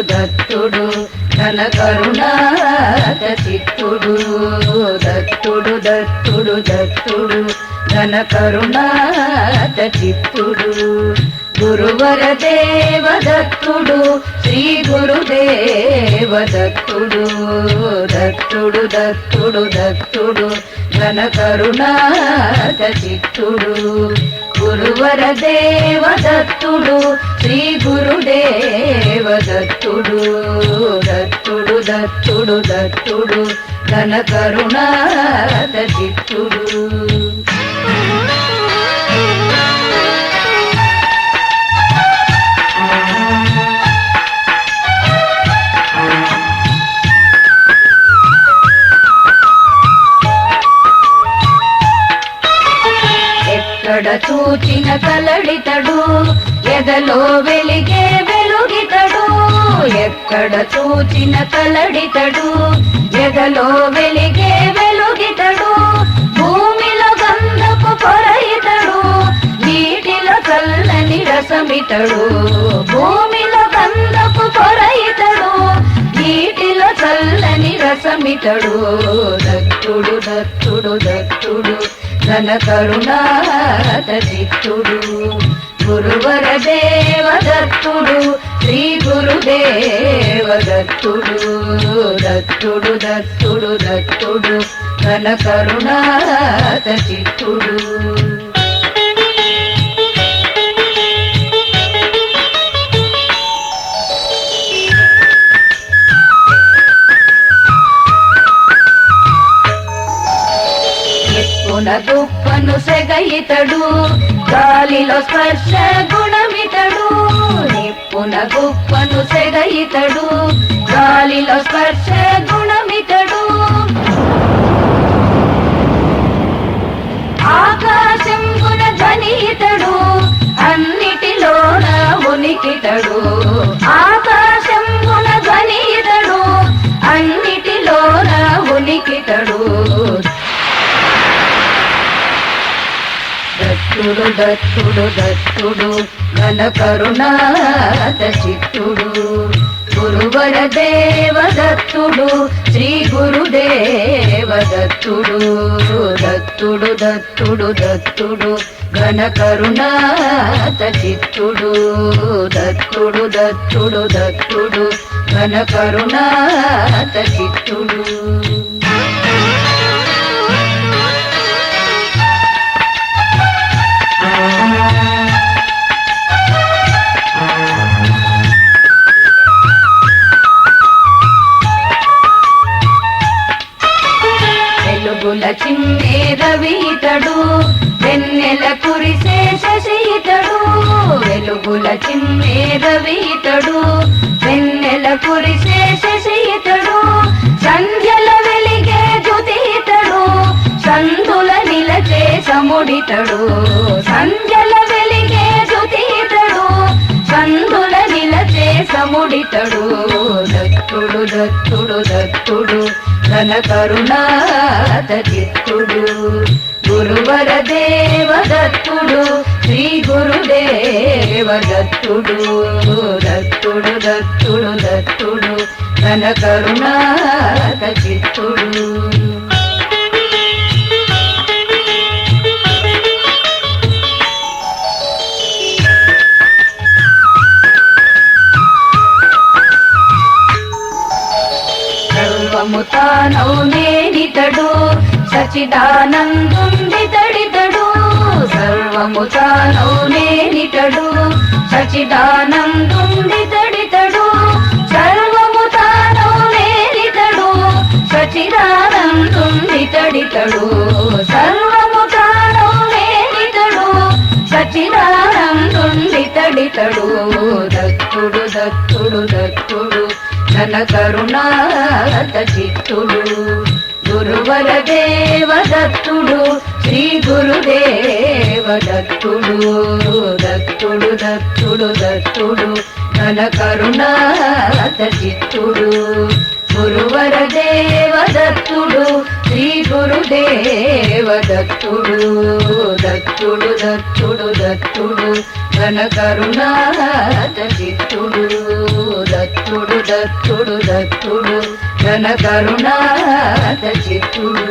దత్తుడు ఘన కరుణాత చిత్తుడు దత్తుడు దత్తుడు దత్తుడు ఘన కరుణాత చిత్తుడు గురువర దేవ దత్తుడు శ్రీ గురుదేవ దత్తుడు దత్తుడు దత్తుడు దత్తుడు ఘన కరుణాత చిత్తుడు గురువర దేవ దత్తుడు శ్రీ గురుదేవ దత్తుడు దత్తుడు దత్తుడు దత్తుడు ఘన కరుణాత చిత్తుడు ఎక్కడ చూచిన కలడితడు ఎదలో వెలిగే వెలుగితడు ఎక్కడ చూచిన కలడితడు ఎదలో వెలిగే వెలుగితడు భూమిలో గంధపు పొరయితడు నీటిలో చల్లని రసమితడు భూమిలో గంధపు పొరయితడు నీటిలో చల్లని రసమితడు దత్తుడు దత్తుడు దత్తుడు ఘన కరుణాత చిత్తుడు గురువర దేవ దత్తుడు శ్రీ గురుదేవ దత్తుడు దత్తుడు దత్తుడు దత్తుడు ఘన కరుణాత చిత్తుడు దుప్పను సెగయితడు గాలిలో స్పర్శ గుణమితడు నిప్పున గుప్పను సెగయితడు గాలిలో స్పర్శ గుణమితడు ఆకాశం గుణ ధ్వనితడు అన్నిటిలోన ఉనికితడు ఆకాశం గుణ ధ్వనితడు అన్నిటిలోన ఉనికితడు దత్తుడు దత్తుడు దత్తుడు ఘన కరుణాత చిత్తుడు గురువర దేవ దత్తుడు శ్రీ గురుదేవ దత్తుడు దత్తుడు దత్తుడు దత్తుడు ఘన కరుణాత చిత్తుడు దత్తుడు దత్తుడు దత్తుడు ఘన కరుణాత చిత్తుడు వెలుగుల చిన్నే రవితడు వెన్నెల కురిసే శశితడు వెలుగుల చిన్నే రవితడు వెన్నెల కురిసే శశితడు సంధ్యల వెలిగే జ్యోతితడు సంధుల నిలచే సముడితడు సంధ్యల వెలిగే జ్యోతితడు సంధుల నిలచే సముడితడు దత్తుడు దత్తుడు దత్తుడు ఘన కరుణాత చిత్తుడు గురువర దేవ దత్తుడు శ్రీ గురుదేవ దత్తుడు దత్తుడు దత్తుడు దత్తుడు ఘన కరుణాత చిత్తుడు సర్వముతానౌ నేనితడు సచిదానందుండితడితడు సర్వముతానౌ నేనితడు సచిదానందుండితడితడు సర్వముతానౌ నేనితడు సచిదానందుండితడితడు సర్వముతానౌ నేనితడు సచిదానందుండితడితడు దత్తుడు దత్తుడు దత్తుడు ఘన కరుణాత చిత్తుడు గురువర దేవ దత్తుడు శ్రీ గురుదేవ దత్తుడు దత్తుడు దత్తుడు దత్తుడు ఘన కరుణాత చిత్తుడు గురువర దేవ దత్తుడు శ్రీ గురుదేవ దత్తుడు దత్తుడు దత్తుడు దత్తుడు ఘన కరుణాత చిత్తుడు దత్తుడు దత్తుడు దత్తుడు ఘన కరుణాత చిత్తుడు